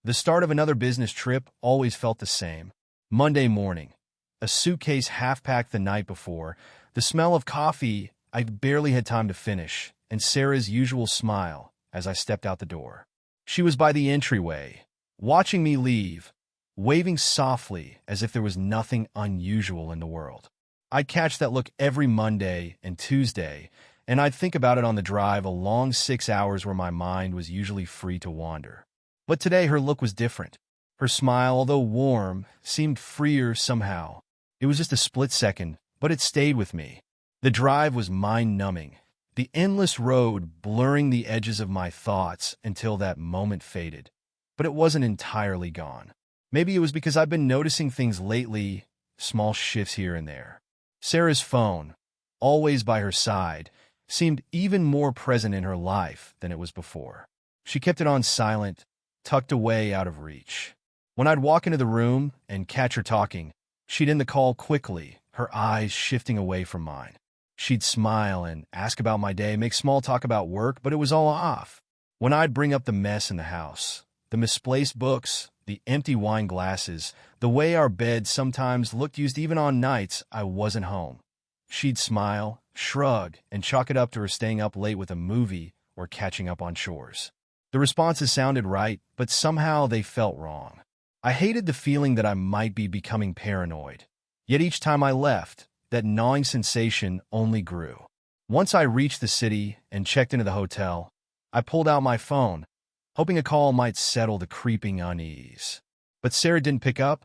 The start of another business trip always felt the same. Monday morning, a suitcase half-packed the night before, the smell of coffee I barely had time to finish, and Sarah's usual smile as I stepped out the door. She was by the entryway, watching me leave, waving softly as if there was nothing unusual in the world. I'd catch that look every Monday and Tuesday, and I'd think about it on the drive, a long 6 hours where my mind was usually free to wander. But today her look was different. Her smile, although warm, seemed freer somehow. It was just a split second, but it stayed with me. The drive was mind-numbing, the endless road blurring the edges of my thoughts until that moment faded. But it wasn't entirely gone. Maybe it was because I've been noticing things lately, small shifts here and there. Sarah's phone, always by her side, seemed even more present in her life than it was before. She kept it on silent, tucked away out of reach. When I'd walk into the room and catch her talking, she'd end the call quickly, her eyes shifting away from mine. She'd smile and ask about my day, make small talk about work, but it was all off. When I'd bring up the mess in the house, the misplaced books, the empty wine glasses, the way our bed sometimes looked used even on nights I wasn't home, she'd smile, shrug, and chalk it up to her staying up late with a movie or catching up on chores. The responses sounded right, but somehow they felt wrong. I hated the feeling that I might be becoming paranoid. Yet each time I left, that gnawing sensation only grew. Once I reached the city and checked into the hotel, I pulled out my phone, hoping a call might settle the creeping unease. But Sarah didn't pick up,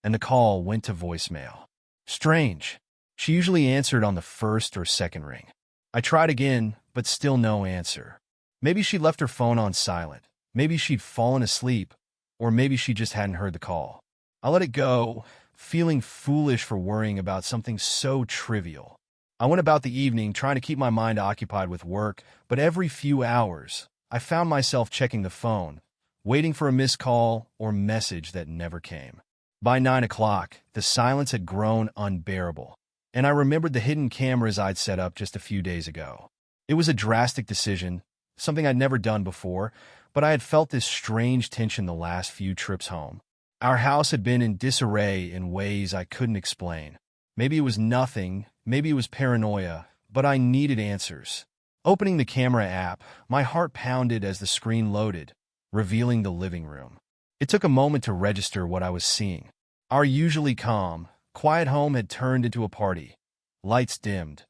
and the call went to voicemail. Strange. She usually answered on the first or second ring. I tried again, but still no answer. Maybe she'd left her phone on silent. Maybe she'd fallen asleep, or maybe she just hadn't heard the call. I let it go, feeling foolish for worrying about something so trivial. I went about the evening trying to keep my mind occupied with work, but every few hours, I found myself checking the phone, waiting for a missed call or message that never came. By 9 o'clock, the silence had grown unbearable, and I remembered the hidden cameras I'd set up just a few days ago. It was a drastic decision, something I'd never done before, but I had felt this strange tension the last few trips home. Our house had been in disarray in ways I couldn't explain. Maybe it was nothing, maybe it was paranoia, but I needed answers. Opening the camera app, my heart pounded as the screen loaded, revealing the living room. It took a moment to register what I was seeing. Our usually calm, quiet home had turned into a party. Lights dimmed,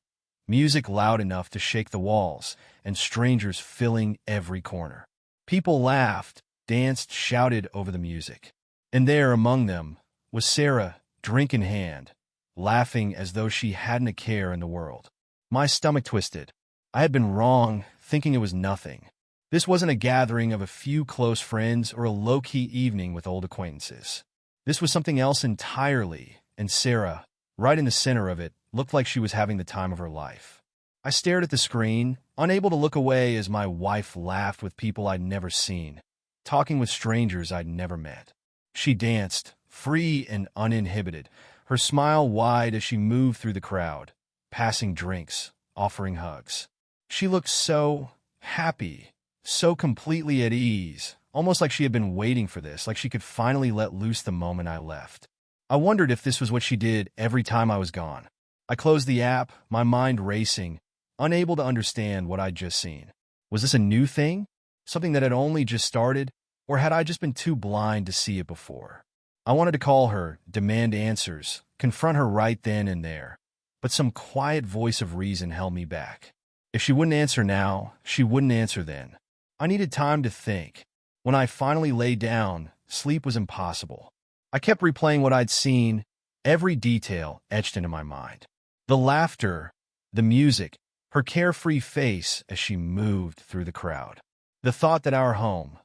music loud enough to shake the walls, and strangers filling every corner. People laughed, danced, shouted over the music. And there, among them, was Sarah, drink in hand, laughing as though she hadn't a care in the world. My stomach twisted. I had been wrong, thinking it was nothing. This wasn't a gathering of a few close friends or a low-key evening with old acquaintances. This was something else entirely, and Sarah, right in the center of it, looked like she was having the time of her life. I stared at the screen, unable to look away as my wife laughed with people I'd never seen, talking with strangers I'd never met. She danced, free and uninhibited, her smile wide as she moved through the crowd, passing drinks, offering hugs. She looked so happy, so completely at ease, almost like she had been waiting for this, like she could finally let loose the moment I left. I wondered if this was what she did every time I was gone. I closed the app, my mind racing, unable to understand what I'd just seen. Was this a new thing? Something that had only just started? Or had I just been too blind to see it before? I wanted to call her, demand answers, confront her right then and there. But some quiet voice of reason held me back. If she wouldn't answer now, she wouldn't answer then. I needed time to think. When I finally lay down, sleep was impossible. I kept replaying what I'd seen, every detail etched into my mind. The laughter, the music, her carefree face as she moved through the crowd. The thought that our home,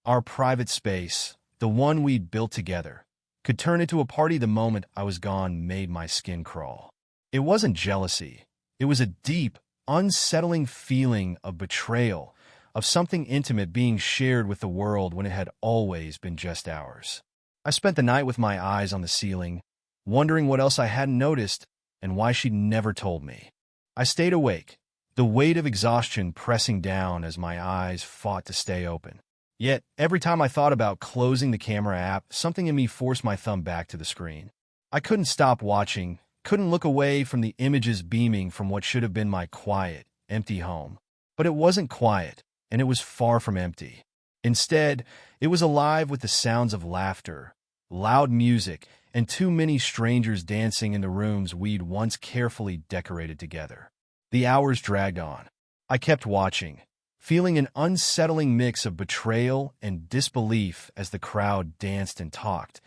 our private space, the one we'd built together, could turn into a party the moment I was gone made my skin crawl. It wasn't jealousy. It was a deep, unsettling feeling of betrayal, of something intimate being shared with the world when it had always been just ours. I spent the night with my eyes on the ceiling, wondering what else I hadn't noticed and why she'd never told me. I stayed awake, the weight of exhaustion pressing down as my eyes fought to stay open. Yet, every time I thought about closing the camera app, something in me forced my thumb back to the screen. I couldn't stop watching, couldn't look away from the images beaming from what should have been my quiet, empty home. But it wasn't quiet, and it was far from empty. Instead, it was alive with the sounds of laughter, loud music, and too many strangers dancing in the rooms we'd once carefully decorated together. The hours dragged on. I kept watching, feeling an unsettling mix of betrayal and disbelief as the crowd danced and talked,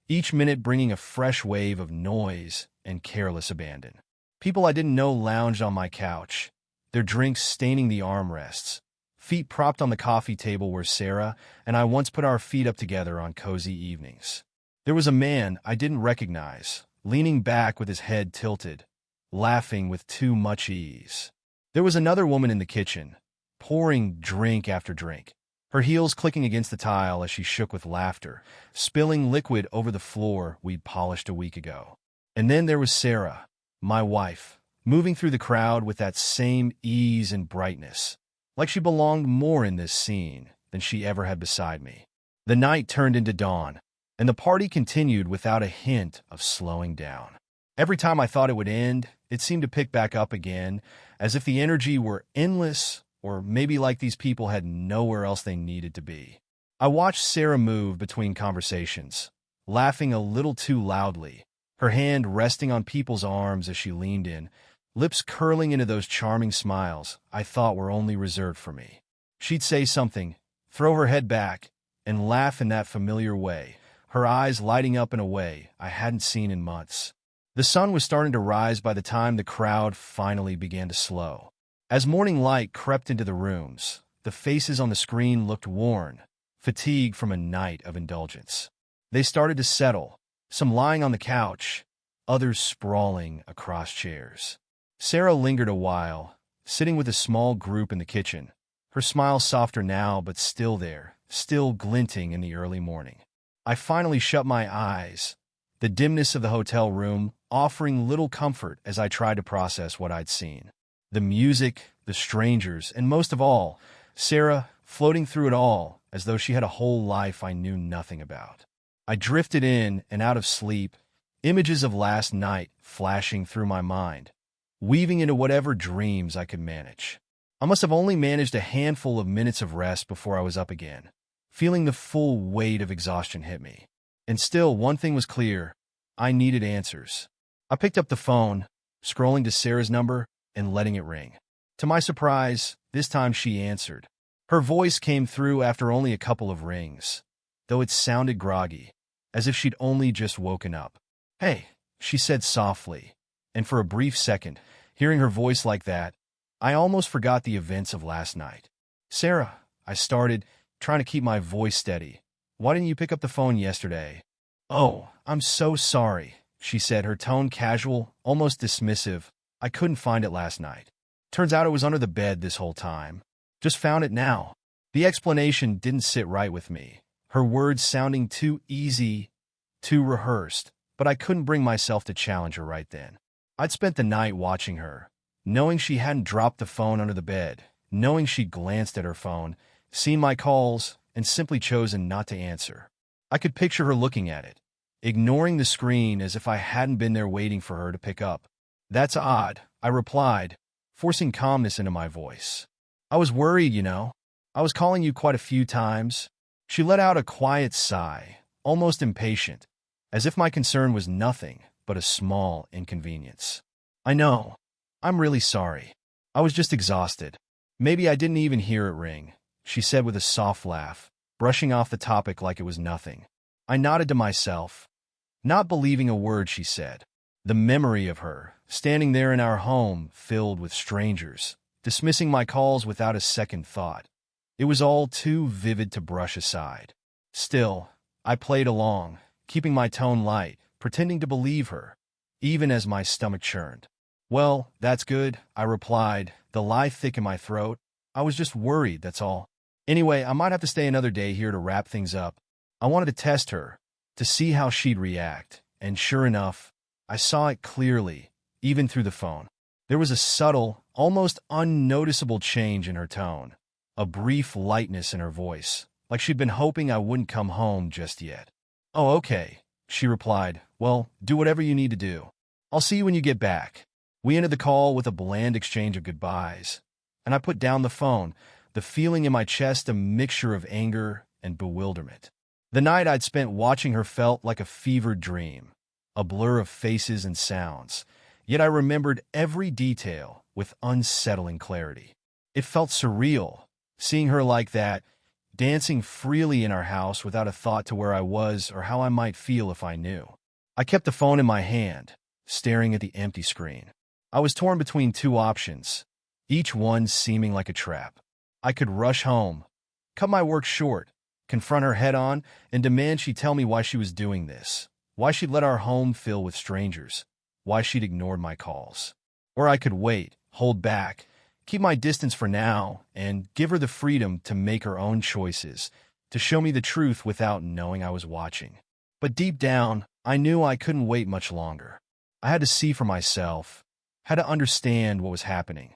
each minute bringing a fresh wave of noise and careless abandon. People I didn't know lounged on my couch, their drinks staining the armrests, feet propped on the coffee table where Sarah and I once put our feet up together on cozy evenings. There was a man I didn't recognize, leaning back with his head tilted, laughing with too much ease. There was another woman in the kitchen, pouring drink after drink, her heels clicking against the tile as she shook with laughter, spilling liquid over the floor we'd polished a week ago. And then there was Sarah, my wife, moving through the crowd with that same ease and brightness, like she belonged more in this scene than she ever had beside me. The night turned into dawn, and the party continued without a hint of slowing down. Every time I thought it would end, it seemed to pick back up again, as if the energy were endless, or maybe like these people had nowhere else they needed to be. I watched Sarah move between conversations, laughing a little too loudly, her hand resting on people's arms as she leaned in, lips curling into those charming smiles I thought were only reserved for me. She'd say something, throw her head back, and laugh in that familiar way, her eyes lighting up in a way I hadn't seen in months. The sun was starting to rise by the time the crowd finally began to slow. As morning light crept into the rooms, the faces on the screen looked worn, fatigued from a night of indulgence. They started to settle, some lying on the couch, others sprawling across chairs. Sarah lingered a while, sitting with a small group in the kitchen, her smile softer now but still there, still glinting in the early morning. I finally shut my eyes, the dimness of the hotel room offering little comfort as I tried to process what I'd seen. The music, the strangers, and most of all, Sarah floating through it all as though she had a whole life I knew nothing about. I drifted in and out of sleep, images of last night flashing through my mind, weaving into whatever dreams I could manage. I must have only managed a handful of minutes of rest before I was up again, feeling the full weight of exhaustion hit me. And still, one thing was clear. I needed answers. I picked up the phone, scrolling to Sarah's number and letting it ring. To my surprise, this time she answered. Her voice came through after only a couple of rings, though it sounded groggy, as if she'd only just woken up. Hey, she said softly, and for a brief second, hearing her voice like that, I almost forgot the events of last night. Sarah, I started, trying to keep my voice steady. Why didn't you pick up the phone yesterday? Oh, I'm so sorry, she said, her tone casual, almost dismissive. I couldn't find it last night. Turns out it was under the bed this whole time. Just found it now. The explanation didn't sit right with me, her words sounding too easy, too rehearsed, but I couldn't bring myself to challenge her right then. I'd spent the night watching her, knowing she hadn't dropped the phone under the bed, knowing she'd glanced at her phone, seen my calls, and simply chosen not to answer. I could picture her looking at it, ignoring the screen as if I hadn't been there waiting for her to pick up. That's odd, I replied, forcing calmness into my voice. I was worried, you know. I was calling you quite a few times. She let out a quiet sigh, almost impatient, as if my concern was nothing but a small inconvenience. I know. I'm really sorry. I was just exhausted. Maybe I didn't even hear it ring, she said with a soft laugh, brushing off the topic like it was nothing. I nodded to myself, not believing a word she said. The memory of her, standing there in our home filled with strangers, dismissing my calls without a second thought. It was all too vivid to brush aside. Still, I played along, keeping my tone light, pretending to believe her, even as my stomach churned. Well, that's good, I replied, the lie thick in my throat. I was just worried, that's all. Anyway, I might have to stay another day here to wrap things up. I wanted to test her, to see how she'd react, and sure enough, I saw it clearly, even through the phone. There was a subtle, almost unnoticeable change in her tone, a brief lightness in her voice, like she'd been hoping I wouldn't come home just yet. "Oh, okay," she replied. "Well, do whatever you need to do. I'll see you when you get back." We ended the call with a bland exchange of goodbyes, and I put down the phone, the feeling in my chest a mixture of anger and bewilderment. The night I'd spent watching her felt like a fevered dream, a blur of faces and sounds, yet I remembered every detail with unsettling clarity. It felt surreal, seeing her like that, dancing freely in our house without a thought to where I was or how I might feel if I knew. I kept the phone in my hand, staring at the empty screen. I was torn between two options, each one seeming like a trap. I could rush home, cut my work short, confront her head-on, and demand she tell me why she was doing this, why she'd let our home fill with strangers, why she'd ignored my calls. Or I could wait, hold back, keep my distance for now, and give her the freedom to make her own choices, to show me the truth without knowing I was watching. But deep down, I knew I couldn't wait much longer. I had to see for myself, had to understand what was happening.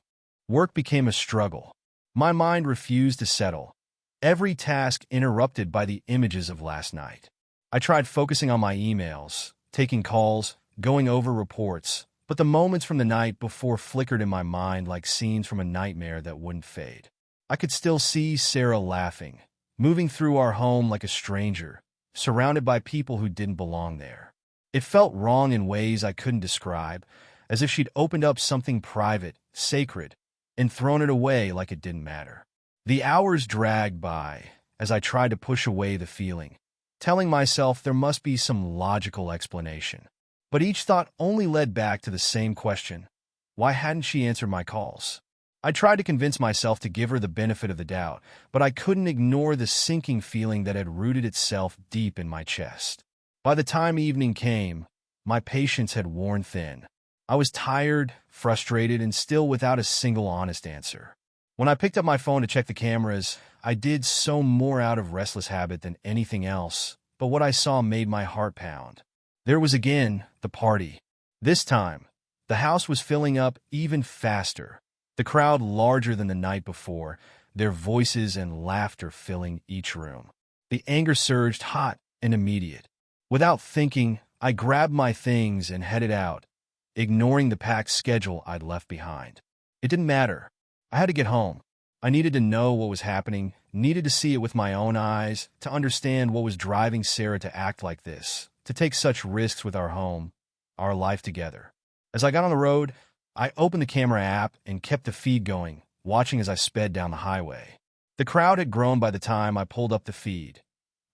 Work became a struggle. My mind refused to settle, every task interrupted by the images of last night. I tried focusing on my emails, taking calls, going over reports, but the moments from the night before flickered in my mind like scenes from a nightmare that wouldn't fade. I could still see Sarah laughing, moving through our home like a stranger, surrounded by people who didn't belong there. It felt wrong in ways I couldn't describe, as if she'd opened up something private, sacred, and thrown it away like it didn't matter. The hours dragged by as I tried to push away the feeling, telling myself there must be some logical explanation. But each thought only led back to the same question: why hadn't she answered my calls? I tried to convince myself to give her the benefit of the doubt, but I couldn't ignore the sinking feeling that had rooted itself deep in my chest. By the time evening came, my patience had worn thin. I was tired, frustrated, and still without a single honest answer. When I picked up my phone to check the cameras, I did so more out of restless habit than anything else, but what I saw made my heart pound. There was again the party. This time, the house was filling up even faster, the crowd larger than the night before, their voices and laughter filling each room. The anger surged hot and immediate. Without thinking, I grabbed my things and headed out, ignoring the packed schedule I'd left behind. It didn't matter. I had to get home. I needed to know what was happening, needed to see it with my own eyes, to understand what was driving Sarah to act like this, to take such risks with our home, our life together. As I got on the road, I opened the camera app and kept the feed going, watching as I sped down the highway. The crowd had grown by the time I pulled up the feed.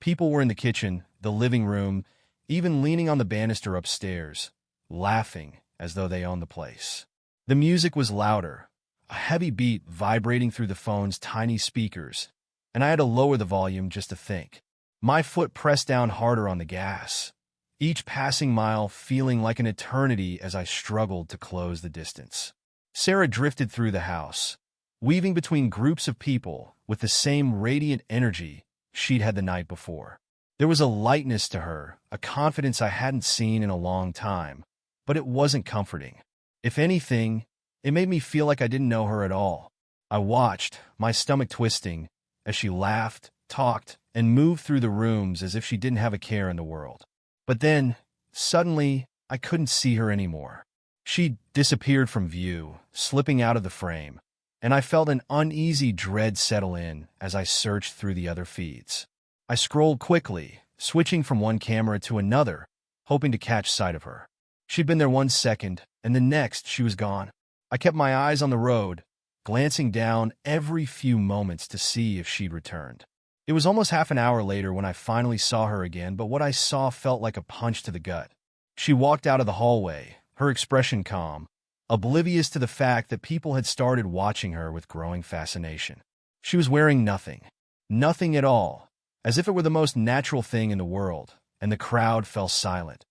People were in the kitchen, the living room, even leaning on the banister upstairs, laughing as though they owned the place. The music was louder, a heavy beat vibrating through the phone's tiny speakers, and I had to lower the volume just to think. My foot pressed down harder on the gas, each passing mile feeling like an eternity as I struggled to close the distance. Sarah drifted through the house, weaving between groups of people with the same radiant energy she'd had the night before. There was a lightness to her, a confidence I hadn't seen in a long time, but it wasn't comforting. If anything, it made me feel like I didn't know her at all. I watched, my stomach twisting, as she laughed, talked, and moved through the rooms as if she didn't have a care in the world. But then, suddenly, I couldn't see her anymore. She disappeared from view, slipping out of the frame, and I felt an uneasy dread settle in as I searched through the other feeds. I scrolled quickly, switching from one camera to another, hoping to catch sight of her. She'd been there 1 second, and the next she was gone. I kept my eyes on the road, glancing down every few moments to see if she'd returned. It was almost half an hour later when I finally saw her again, but what I saw felt like a punch to the gut. She walked out of the hallway, her expression calm, oblivious to the fact that people had started watching her with growing fascination. She was wearing nothing. Nothing at all, as if it were the most natural thing in the world, and the crowd fell silent,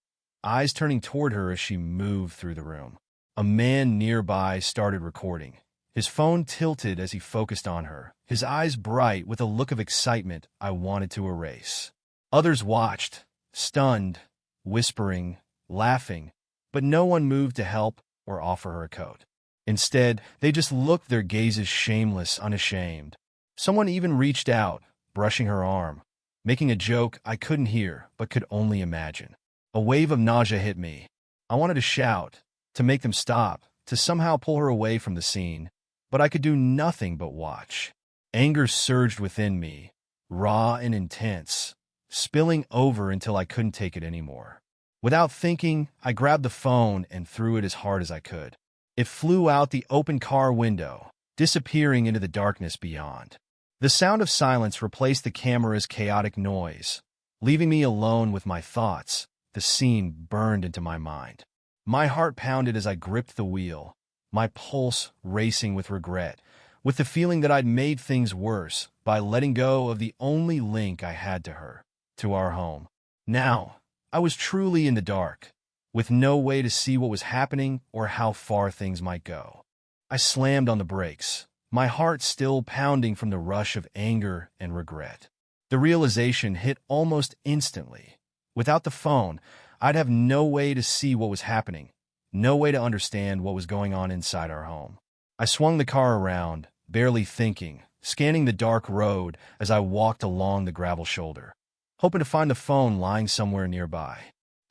eyes turning toward her as she moved through the room. A man nearby started recording, his phone tilted as he focused on her, his eyes bright with a look of excitement I wanted to erase. Others watched, stunned, whispering, laughing, but no one moved to help or offer her a coat. Instead, they just looked, their gazes shameless, unashamed. Someone even reached out, brushing her arm, making a joke I couldn't hear but could only imagine. A wave of nausea hit me. I wanted to shout, to make them stop, to somehow pull her away from the scene, but I could do nothing but watch. Anger surged within me, raw and intense, spilling over until I couldn't take it anymore. Without thinking, I grabbed the phone and threw it as hard as I could. It flew out the open car window, disappearing into the darkness beyond. The sound of silence replaced the camera's chaotic noise, leaving me alone with my thoughts. The scene burned into my mind. My heart pounded as I gripped the wheel, my pulse racing with regret, with the feeling that I'd made things worse by letting go of the only link I had to her, to our home. Now, I was truly in the dark, with no way to see what was happening or how far things might go. I slammed on the brakes, my heart still pounding from the rush of anger and regret. The realization hit almost instantly. Without the phone, I'd have no way to see what was happening, no way to understand what was going on inside our home. I swung the car around, barely thinking, scanning the dark road as I walked along the gravel shoulder, hoping to find the phone lying somewhere nearby.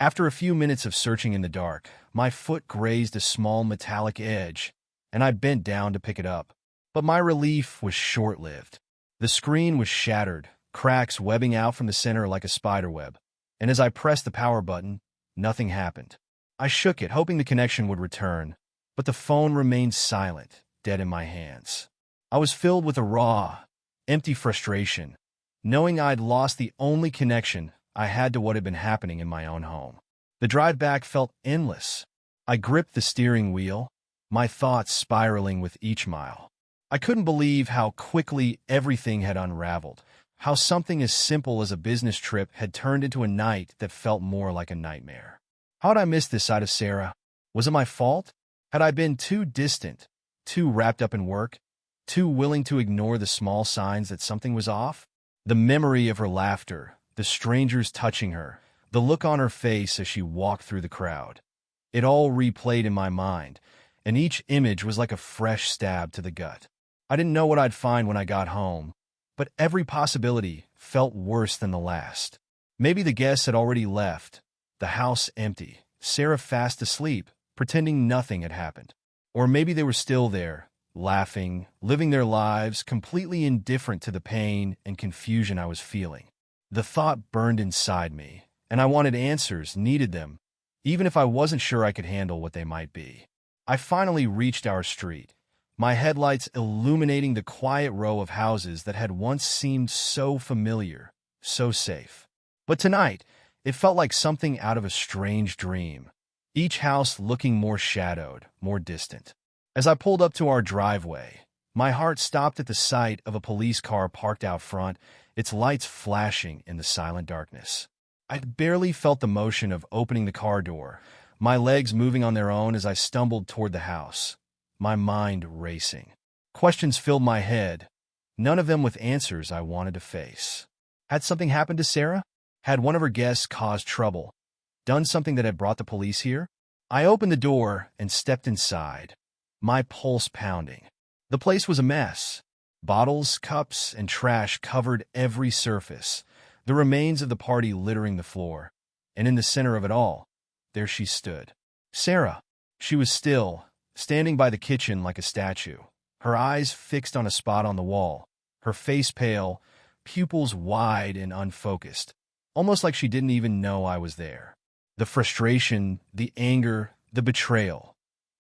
After a few minutes of searching in the dark, my foot grazed a small metallic edge, and I bent down to pick it up. But my relief was short-lived. The screen was shattered, cracks webbing out from the center like a spiderweb, and as I pressed the power button, nothing happened. I shook it, hoping the connection would return, but the phone remained silent, dead in my hands. I was filled with a raw, empty frustration, knowing I'd lost the only connection I had to what had been happening in my own home. The drive back felt endless. I gripped the steering wheel, my thoughts spiraling with each mile. I couldn't believe how quickly everything had unraveled, how something as simple as a business trip had turned into a night that felt more like a nightmare. How had I missed this side of Sarah? Was it my fault? Had I been too distant, too wrapped up in work, too willing to ignore the small signs that something was off? The memory of her laughter, the strangers touching her, the look on her face as she walked through the crowd. It all replayed in my mind, and each image was like a fresh stab to the gut. I didn't know what I'd find when I got home, but every possibility felt worse than the last. Maybe the guests had already left, the house empty, Sarah fast asleep, pretending nothing had happened. Or maybe they were still there, laughing, living their lives, completely indifferent to the pain and confusion I was feeling. The thought burned inside me, and I wanted answers, needed them, even if I wasn't sure I could handle what they might be. I finally reached our street, my headlights illuminating the quiet row of houses that had once seemed so familiar, so safe. But tonight, it felt like something out of a strange dream, each house looking more shadowed, more distant. As I pulled up to our driveway, my heart stopped at the sight of a police car parked out front, its lights flashing in the silent darkness. I barely felt the motion of opening the car door, my legs moving on their own as I stumbled toward the house, my mind racing. Questions filled my head, none of them with answers I wanted to face. Had something happened to Sarah? Had one of her guests caused trouble? Done something that had brought the police here? I opened the door and stepped inside, my pulse pounding. The place was a mess. Bottles, cups, and trash covered every surface, the remains of the party littering the floor. And in the center of it all, there she stood. Sarah. She was still, standing by the kitchen like a statue, her eyes fixed on a spot on the wall, her face pale, pupils wide and unfocused, almost like she didn't even know I was there. The frustration, the anger, the betrayal,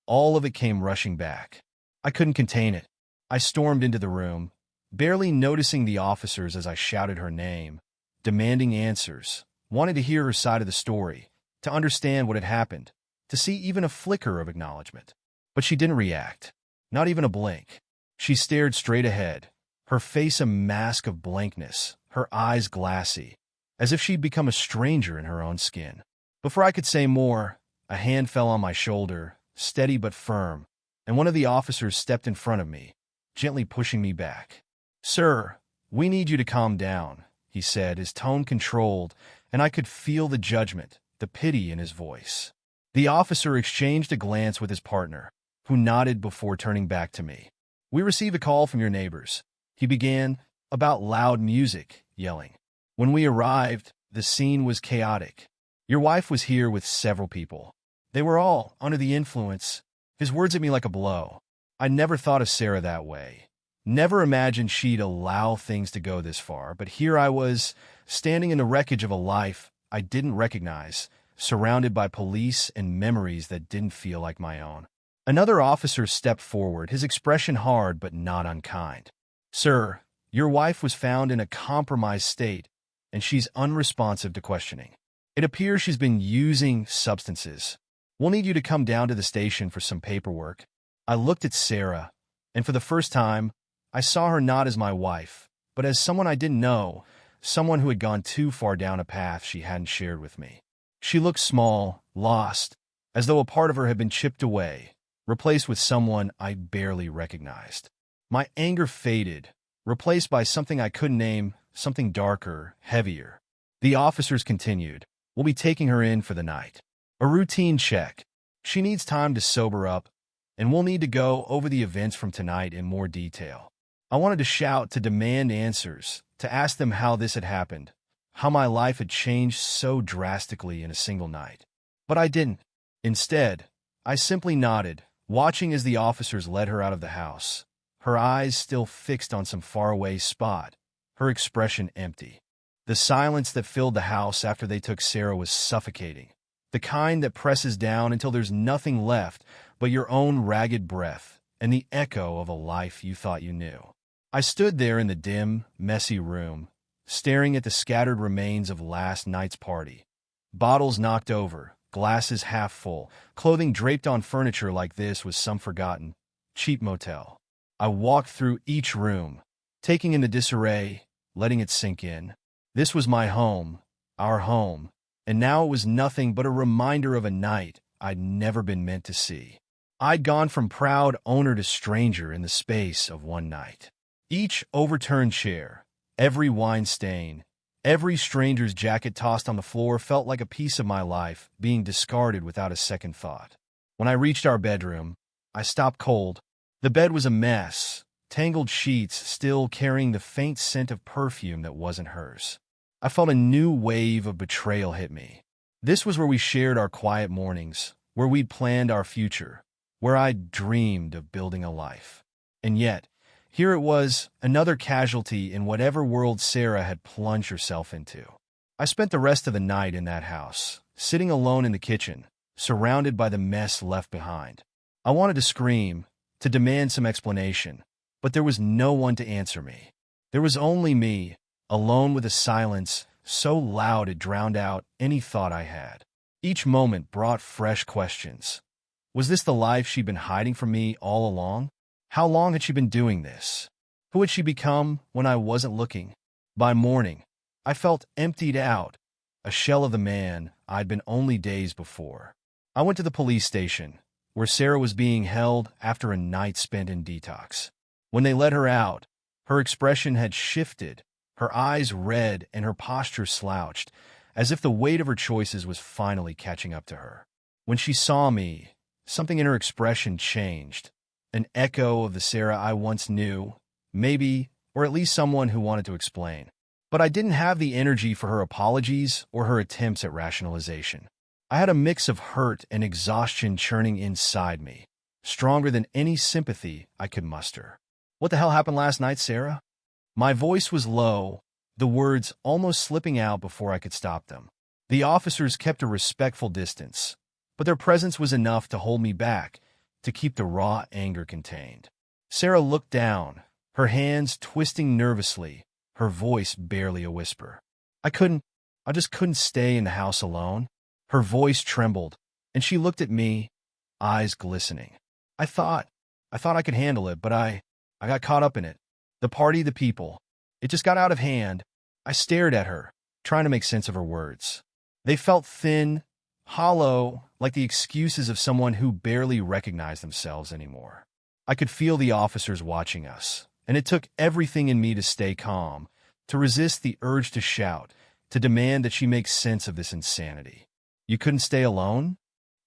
all of it came rushing back. I couldn't contain it. I stormed into the room, barely noticing the officers as I shouted her name, demanding answers, wanting to hear her side of the story, to understand what had happened, to see even a flicker of acknowledgement. But she didn't react, not even a blink. She stared straight ahead, her face a mask of blankness, her eyes glassy, as if she'd become a stranger in her own skin. Before I could say more, a hand fell on my shoulder, steady but firm, and one of the officers stepped in front of me, gently pushing me back. "Sir, we need you to calm down," he said, his tone controlled, and I could feel the judgment, the pity in his voice. The officer exchanged a glance with his partner, who nodded before turning back to me. "We received a call from your neighbors," he began, about loud music, yelling. When we arrived, the scene was chaotic. Your wife was here with several people. They were all under the influence. His words hit me like a blow. I never thought of Sarah that way. Never imagined she'd allow things to go this far, but here I was, standing in the wreckage of a life I didn't recognize, surrounded by police and memories that didn't feel like my own. Another officer stepped forward, his expression hard but not unkind. "Sir, your wife was found in a compromised state, and she's unresponsive to questioning. It appears she's been using substances. We'll need you to come down to the station for some paperwork." I looked at Sarah, and for the first time, I saw her not as my wife, but as someone I didn't know, someone who had gone too far down a path she hadn't shared with me. She looked small, lost, as though a part of her had been chipped away, replaced with someone I barely recognized. My anger faded, replaced by something I couldn't name, something darker, heavier. The officers continued. "We'll be taking her in for the night. A routine check. She needs time to sober up, and we'll need to go over the events from tonight in more detail." I wanted to shout, to demand answers, to ask them how this had happened, how my life had changed so drastically in a single night. But I didn't. Instead, I simply nodded, watching as the officers led her out of the house, her eyes still fixed on some faraway spot, her expression empty. The silence that filled the house after they took Sarah was suffocating, the kind that presses down until there's nothing left but your own ragged breath and the echo of a life you thought you knew. I stood there in the dim, messy room, staring at the scattered remains of last night's party. Bottles knocked over, glasses half full, clothing draped on furniture like this was some forgotten, cheap motel. I walked through each room, taking in the disarray, letting it sink in. This was my home, our home, and now it was nothing but a reminder of a night I'd never been meant to see. I'd gone from proud owner to stranger in the space of one night. Each overturned chair, every wine stain, every stranger's jacket tossed on the floor felt like a piece of my life being discarded without a second thought. When I reached our bedroom, I stopped cold. The bed was a mess, tangled sheets still carrying the faint scent of perfume that wasn't hers. I felt a new wave of betrayal hit me. This was where we shared our quiet mornings, where we'd planned our future, where I'd dreamed of building a life. And yet, here it was, another casualty in whatever world Sarah had plunged herself into. I spent the rest of the night in that house, sitting alone in the kitchen, surrounded by the mess left behind. I wanted to scream, to demand some explanation, but there was no one to answer me. There was only me, alone with a silence so loud it drowned out any thought I had. Each moment brought fresh questions. Was this the life she'd been hiding from me all along? How long had she been doing this? Who had she become when I wasn't looking? By morning, I felt emptied out, a shell of the man I'd been only days before. I went to the police station, where Sarah was being held after a night spent in detox. When they let her out, her expression had shifted, her eyes red and her posture slouched, as if the weight of her choices was finally catching up to her. When she saw me, something in her expression changed. An echo of the Sarah I once knew, maybe, or at least someone who wanted to explain. But I didn't have the energy for her apologies or her attempts at rationalization. I had a mix of hurt and exhaustion churning inside me, stronger than any sympathy I could muster. "What the hell happened last night, Sarah?" My voice was low, the words almost slipping out before I could stop them. The officers kept a respectful distance, but their presence was enough to hold me back, to keep the raw anger contained. Sarah looked down, her hands twisting nervously, her voice barely a whisper. I just couldn't stay in the house alone. Her voice trembled, and she looked at me, eyes glistening. I thought I could handle it, but I got caught up in it. The party, the people. It just got out of hand. I stared at her, trying to make sense of her words. They felt thin, hollow, like the excuses of someone who barely recognized themselves anymore. I could feel the officers watching us, and it took everything in me to stay calm, to resist the urge to shout, to demand that she make sense of this insanity. "You couldn't stay alone?"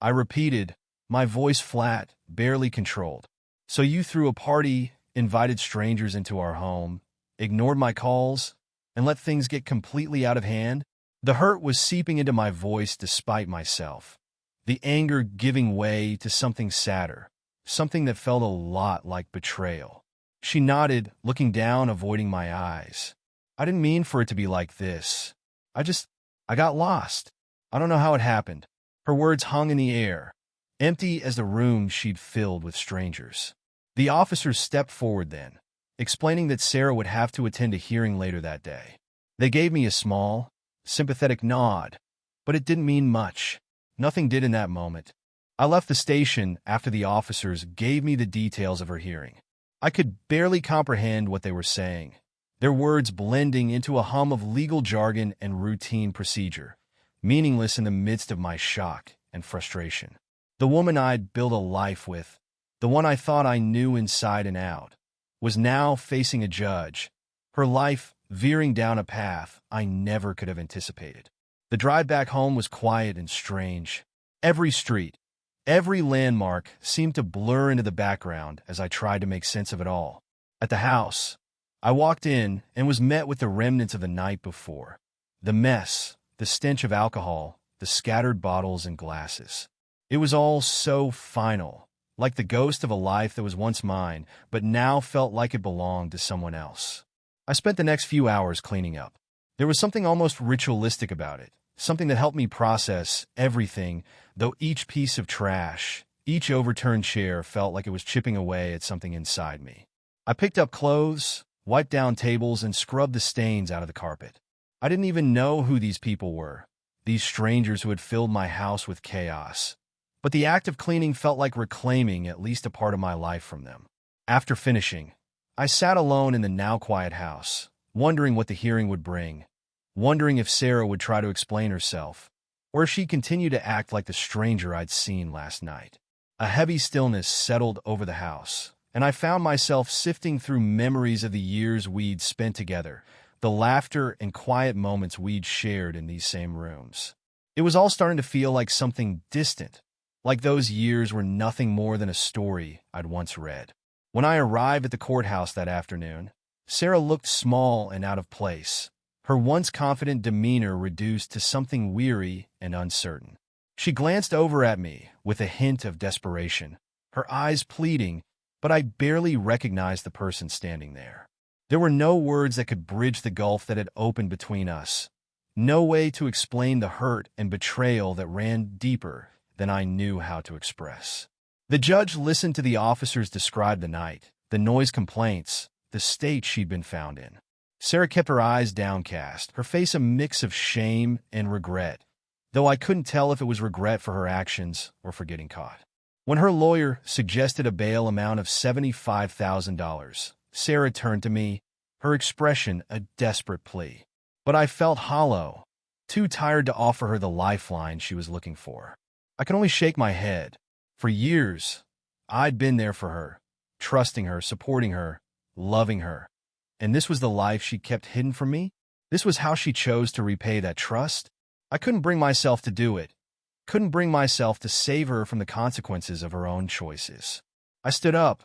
I repeated, my voice flat, barely controlled. "So you threw a party, invited strangers into our home, ignored my calls, and let things get completely out of hand? The hurt was seeping into my voice despite myself, the anger giving way to something sadder, something that felt a lot like betrayal. She nodded, looking down, avoiding my eyes. I didn't mean for it to be like this. I got lost. I don't know how it happened. Her words hung in the air, empty as the room she'd filled with strangers. The officers stepped forward then, explaining that Sarah would have to attend a hearing later that day. They gave me a small, sympathetic nod, but it didn't mean much. Nothing did in that moment. I left the station after the officers gave me the details of her hearing. I could barely comprehend what they were saying, their words blending into a hum of legal jargon and routine procedure, meaningless in the midst of my shock and frustration. The woman I'd built a life with, the one I thought I knew inside and out, was now facing a judge, her life veering down a path I never could have anticipated. The drive back home was quiet and strange. Every street, every landmark seemed to blur into the background as I tried to make sense of it all. At the house, I walked in and was met with the remnants of the night before. The mess, the stench of alcohol, the scattered bottles and glasses. It was all so final, like the ghost of a life that was once mine, but now felt like it belonged to someone else. I spent the next few hours cleaning up. There was something almost ritualistic about it, something that helped me process everything, though each piece of trash, each overturned chair felt like it was chipping away at something inside me. I picked up clothes, wiped down tables, and scrubbed the stains out of the carpet. I didn't even know who these people were, these strangers who had filled my house with chaos. But the act of cleaning felt like reclaiming at least a part of my life from them. After finishing, I sat alone in the now quiet house, wondering what the hearing would bring, wondering if Sarah would try to explain herself, or if she'd continue to act like the stranger I'd seen last night. A heavy stillness settled over the house, and I found myself sifting through memories of the years we'd spent together, the laughter and quiet moments we'd shared in these same rooms. It was all starting to feel like something distant, like those years were nothing more than a story I'd once read. When I arrived at the courthouse that afternoon, Sarah looked small and out of place, her once confident demeanor reduced to something weary and uncertain. She glanced over at me with a hint of desperation, her eyes pleading, but I barely recognized the person standing there. There were no words that could bridge the gulf that had opened between us, no way to explain the hurt and betrayal that ran deeper than I knew how to express. The judge listened to the officers describe the night, the noise complaints, the state she'd been found in. Sarah kept her eyes downcast, her face a mix of shame and regret, though I couldn't tell if it was regret for her actions or for getting caught. When her lawyer suggested a bail amount of $75,000, Sarah turned to me, her expression a desperate plea. But I felt hollow, too tired to offer her the lifeline she was looking for. I could only shake my head. For years, I'd been there for her, trusting her, supporting her, loving her. And this was the life she kept hidden from me? This was how she chose to repay that trust? I couldn't bring myself to do it. Couldn't bring myself to save her from the consequences of her own choices. I stood up,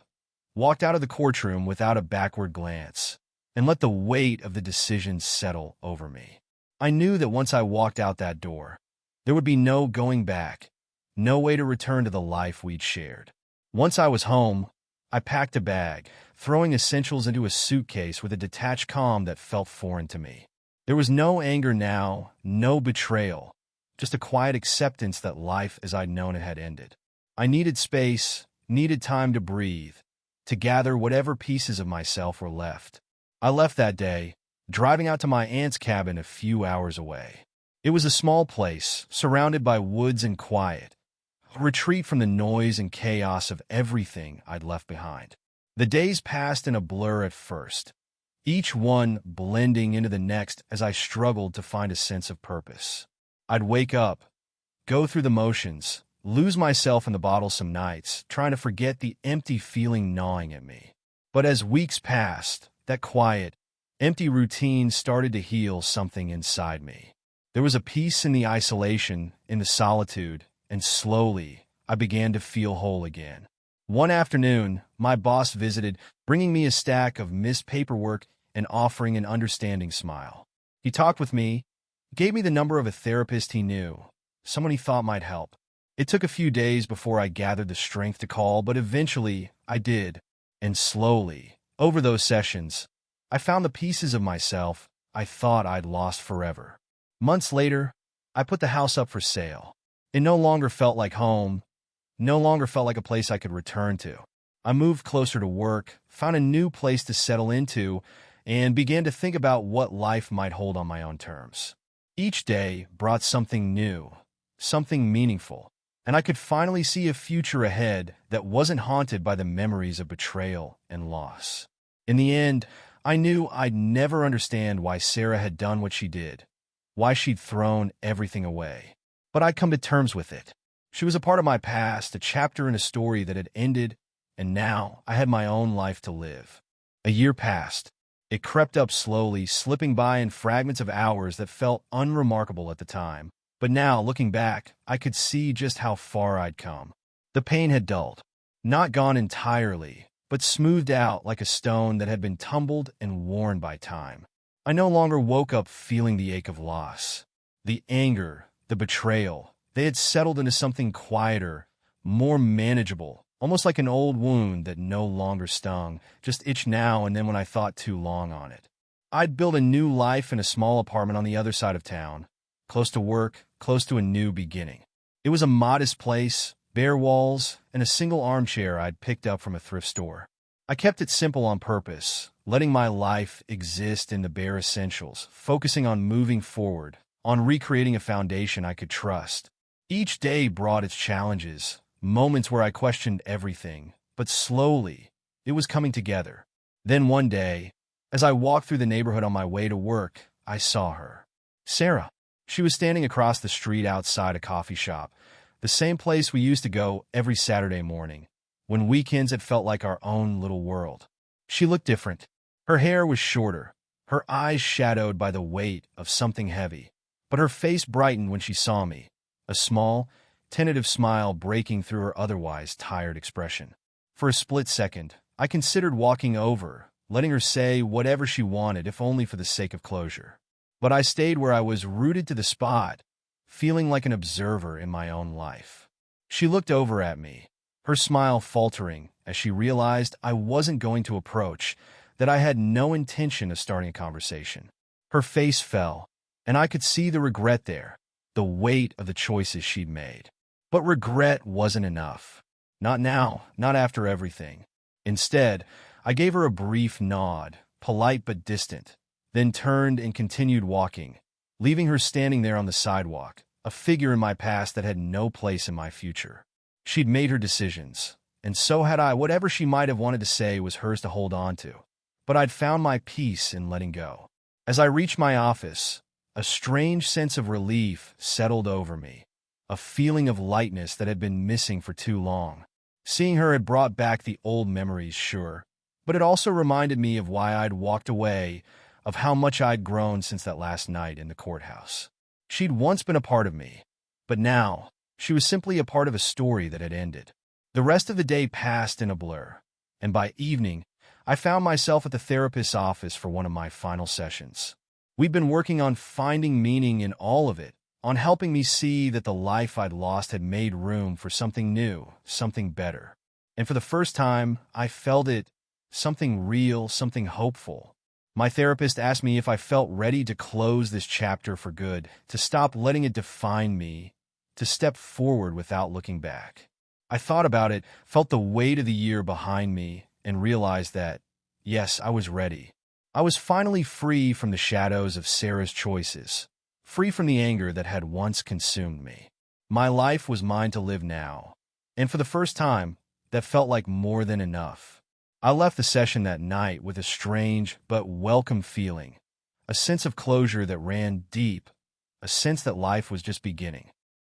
walked out of the courtroom without a backward glance, and let the weight of the decision settle over me. I knew that once I walked out that door, there would be no going back, no way to return to the life we'd shared. Once I was home, I packed a bag, throwing essentials into a suitcase with a detached calm that felt foreign to me. There was no anger now, no betrayal, just a quiet acceptance that life as I'd known it had ended. I needed space, needed time to breathe, to gather whatever pieces of myself were left. I left that day, driving out to my aunt's cabin a few hours away. It was a small place, surrounded by woods and quiet, a retreat from the noise and chaos of everything I'd left behind. The days passed in a blur at first, each one blending into the next as I struggled to find a sense of purpose. I'd wake up, go through the motions, lose myself in the bottle some nights, trying to forget the empty feeling gnawing at me. But as weeks passed, that quiet, empty routine started to heal something inside me. There was a peace in the isolation, in the solitude, and slowly, I began to feel whole again. One afternoon, my boss visited, bringing me a stack of missed paperwork and offering an understanding smile. He talked with me, gave me the number of a therapist he knew, someone he thought might help. It took a few days before I gathered the strength to call, but eventually I did. And slowly, over those sessions, I found the pieces of myself I thought I'd lost forever. Months later, I put the house up for sale. It no longer felt like home, no longer felt like a place I could return to. I moved closer to work, found a new place to settle into, and began to think about what life might hold on my own terms. Each day brought something new, something meaningful, and I could finally see a future ahead that wasn't haunted by the memories of betrayal and loss. In the end, I knew I'd never understand why Sarah had done what she did, why she'd thrown everything away. But I'd come to terms with it. She was a part of my past, a chapter in a story that had ended, and now I had my own life to live. A year passed. It crept up slowly, slipping by in fragments of hours that felt unremarkable at the time. But now, looking back, I could see just how far I'd come. The pain had dulled, not gone entirely, but smoothed out like a stone that had been tumbled and worn by time. I no longer woke up feeling the ache of loss. The anger, the betrayal, they had settled into something quieter, more manageable, almost like an old wound that no longer stung, just itched now and then when I thought too long on it. I'd built a new life in a small apartment on the other side of town, close to work, close to a new beginning. It was a modest place, bare walls, and a single armchair I'd picked up from a thrift store. I kept it simple on purpose, letting my life exist in the bare essentials, focusing on moving forward, on recreating a foundation I could trust. Each day brought its challenges, moments where I questioned everything, but slowly, it was coming together. Then one day, as I walked through the neighborhood on my way to work, I saw her. Sarah. She was standing across the street outside a coffee shop, the same place we used to go every Saturday morning, when weekends had felt like our own little world. She looked different. Her hair was shorter, her eyes shadowed by the weight of something heavy, but her face brightened when she saw me, a small, tentative smile breaking through her otherwise tired expression. For a split second, I considered walking over, letting her say whatever she wanted, if only for the sake of closure. But I stayed where I was, rooted to the spot, feeling like an observer in my own life. She looked over at me, her smile faltering as she realized I wasn't going to approach, that I had no intention of starting a conversation. Her face fell, and I could see the regret there, the weight of the choices she'd made. But regret wasn't enough. Not now, not after everything. Instead, I gave her a brief nod, polite but distant, then turned and continued walking, leaving her standing there on the sidewalk, a figure in my past that had no place in my future. She'd made her decisions, and so had I. Whatever she might have wanted to say was hers to hold on to. But I'd found my peace in letting go. As I reached my office, a strange sense of relief settled over me, a feeling of lightness that had been missing for too long. Seeing her had brought back the old memories, sure, but it also reminded me of why I'd walked away, of how much I'd grown since that last night in the courthouse. She'd once been a part of me, but now she was simply a part of a story that had ended. The rest of the day passed in a blur, and by evening, I found myself at the therapist's office for one of my final sessions. We'd been working on finding meaning in all of it, on helping me see that the life I'd lost had made room for something new, something better. And for the first time, I felt it, something real, something hopeful. My therapist asked me if I felt ready to close this chapter for good, to stop letting it define me, to step forward without looking back. I thought about it, felt the weight of the year behind me, and realized that, yes, I was ready. I was finally free from the shadows of Sarah's choices, free from the anger that had once consumed me. My life was mine to live now, and for the first time, that felt like more than enough. I left the session that night with a strange but welcome feeling, a sense of closure that ran deep, a sense that life was just beginning.